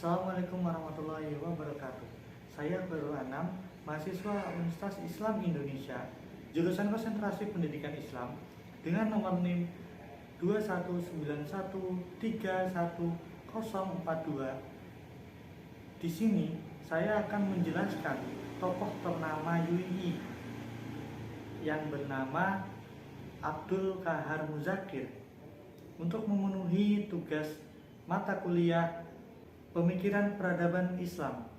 Assalamualaikum warahmatullahi wabarakatuh. Saya Khairul Anam, mahasiswa Universitas Islam Indonesia, jurusan Konsentrasi Pendidikan Islam dengan nomor NIM 219131042. Di sini saya akan menjelaskan tokoh ternama UI yang bernama Abdul Qahar Muzakir untuk memenuhi tugas mata kuliah Pemikiran Peradaban Islam.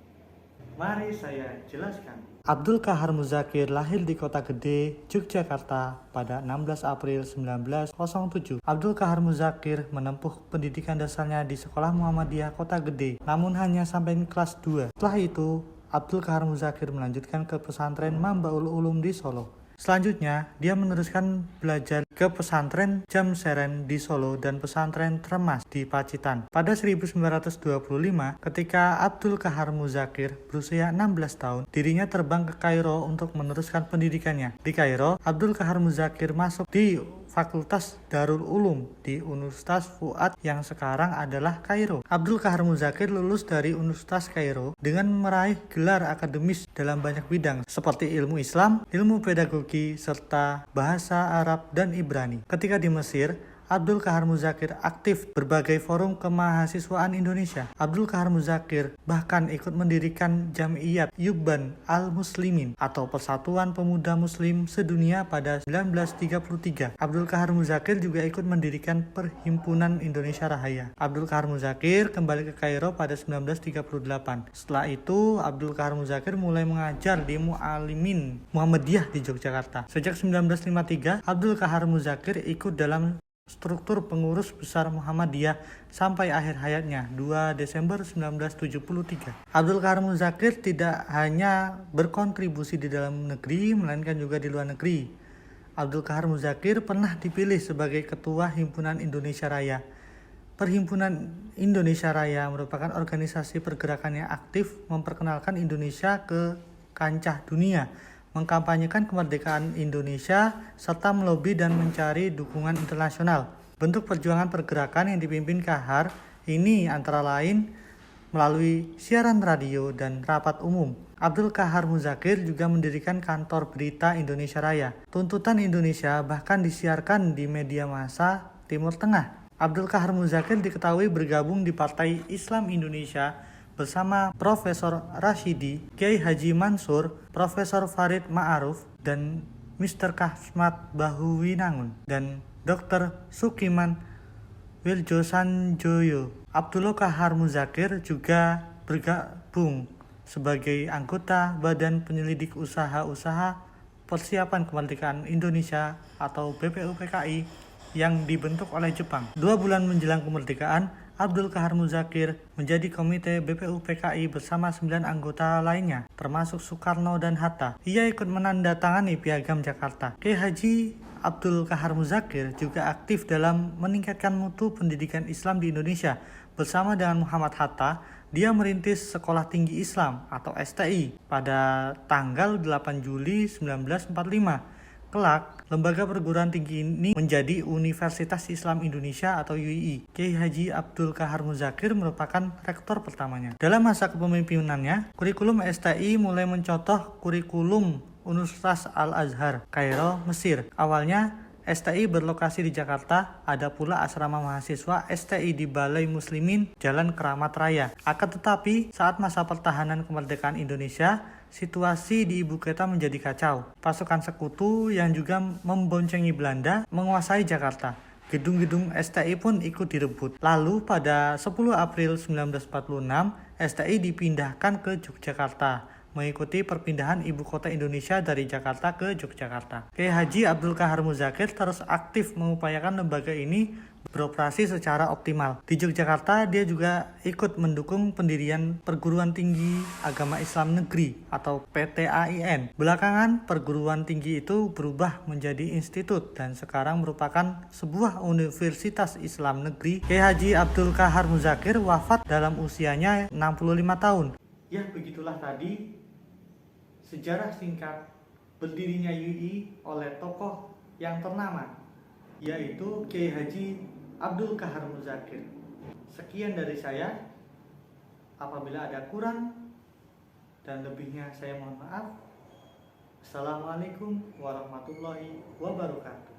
Mari saya jelaskan. Abdul Qahar Muzakir lahir di Kota Gede, Yogyakarta pada 16 April 1907. Abdul Qahar Muzakir menempuh pendidikan dasarnya di Sekolah Muhammadiyah Kota Gede, namun hanya sampai kelas 2. Setelah itu, Abdul Qahar Muzakir melanjutkan ke pesantren Mambaul Ulum di Solo. Selanjutnya, dia meneruskan belajar ke pesantren Jamseren di Solo dan pesantren Tremas di Pacitan. Pada 1925, ketika Abdul Qahar Muzakir berusia 16 tahun, dirinya terbang ke Kairo untuk meneruskan pendidikannya. Di Kairo, Abdul Qahar Muzakir masuk di Fakultas Darul Ulum di Universitas Fuad yang sekarang adalah Kairo. Abdul Qahar Muzakir lulus dari Universitas Kairo dengan meraih gelar akademis dalam banyak bidang seperti ilmu Islam, ilmu pedagogi, serta bahasa Arab dan Ibrani. Ketika di Mesir, Abdul Qahar Muzakir aktif berbagai forum kemahasiswaan Indonesia. Abdul Qahar Muzakir bahkan ikut mendirikan Jam'iyat Yubban Al-Muslimin atau Persatuan Pemuda Muslim Sedunia pada 1933. Abdul Qahar Muzakir juga ikut mendirikan Perhimpunan Indonesia Raya. Abdul Qahar Muzakir kembali ke Kairo pada 1938. Setelah itu, Abdul Qahar Muzakir mulai mengajar di Mu'alimin Muhammadiyah di Yogyakarta. Sejak 1953, Abdul Qahar Muzakir ikut dalam struktur pengurus besar Muhammadiyah sampai akhir hayatnya 2 Desember 1973. Abdul Qahar Muzakir tidak hanya berkontribusi di dalam negeri melainkan juga di luar negeri. Abdul Qahar Muzakir pernah dipilih sebagai Ketua Himpunan Indonesia Raya. Perhimpunan Indonesia Raya merupakan organisasi pergerakan yang aktif memperkenalkan Indonesia ke kancah dunia, mengkampanyekan kemerdekaan Indonesia, serta melobi dan mencari dukungan internasional. Bentuk perjuangan pergerakan yang dipimpin Qahar ini antara lain melalui siaran radio dan rapat umum. Abdul Qahar Muzakir juga mendirikan kantor berita Indonesia Raya. Tuntutan Indonesia bahkan disiarkan di media massa Timur Tengah. Abdul Qahar Muzakir diketahui bergabung di Partai Islam Indonesia bersama Profesor Rashidi, Kiai Haji Mansur, Profesor Farid Ma'aruf, dan Mr. Kasmat Bahuwinangun, dan Dr. Sukiman Wiljosanjoyo. Abdul Qahar Muzakir juga bergabung sebagai anggota Badan Penyelidik Usaha-Usaha Persiapan Kemerdekaan Indonesia atau BPUPKI yang dibentuk oleh Jepang. 2 bulan menjelang kemerdekaan, Abdul Qahar Muzakir menjadi komite BPUPKI bersama 9 anggota lainnya, termasuk Soekarno dan Hatta. Ia ikut menandatangani Piagam Jakarta. Kiai Haji Abdul Qahar Muzakir juga aktif dalam meningkatkan mutu pendidikan Islam di Indonesia. Bersama dengan Muhammad Hatta, dia merintis Sekolah Tinggi Islam atau STI pada tanggal 8 Juli 1945. Kelak, lembaga perguruan tinggi ini menjadi Universitas Islam Indonesia atau UI. Kiai Haji Abdul Qahar Muzakir merupakan rektor pertamanya. Dalam masa kepemimpinannya, kurikulum STI mulai mencontoh kurikulum Universitas Al-Azhar, Kairo, Mesir. Awalnya, STI berlokasi di Jakarta, ada pula asrama mahasiswa STI di Balai Muslimin, Jalan Keramat Raya. Akan tetapi, saat masa pertahanan kemerdekaan Indonesia, situasi di ibu kota menjadi kacau. Pasukan sekutu yang juga memboncengi Belanda menguasai Jakarta. Gedung-gedung STI pun ikut direbut. Lalu pada 10 April 1946, STI dipindahkan ke Yogyakarta, mengikuti perpindahan ibu kota Indonesia dari Jakarta ke Yogyakarta. Kiai Haji Abdul Qahar Muzakir terus aktif mengupayakan lembaga ini beroperasi secara optimal. Di Yogyakarta, dia juga ikut mendukung pendirian Perguruan Tinggi Agama Islam Negeri atau PTAIN. Belakangan, perguruan tinggi itu berubah menjadi institut dan sekarang merupakan sebuah universitas Islam negeri. Kiai Haji Abdul Qahar Muzakir wafat dalam usianya 65 tahun. Ya, begitulah tadi sejarah singkat berdirinya UI oleh tokoh yang ternama, yaitu Kiai Haji Abdul Qahar Muzakir. Sekian dari saya. Apabila ada kurang dan lebihnya saya mohon maaf. Assalamualaikum warahmatullahi wabarakatuh.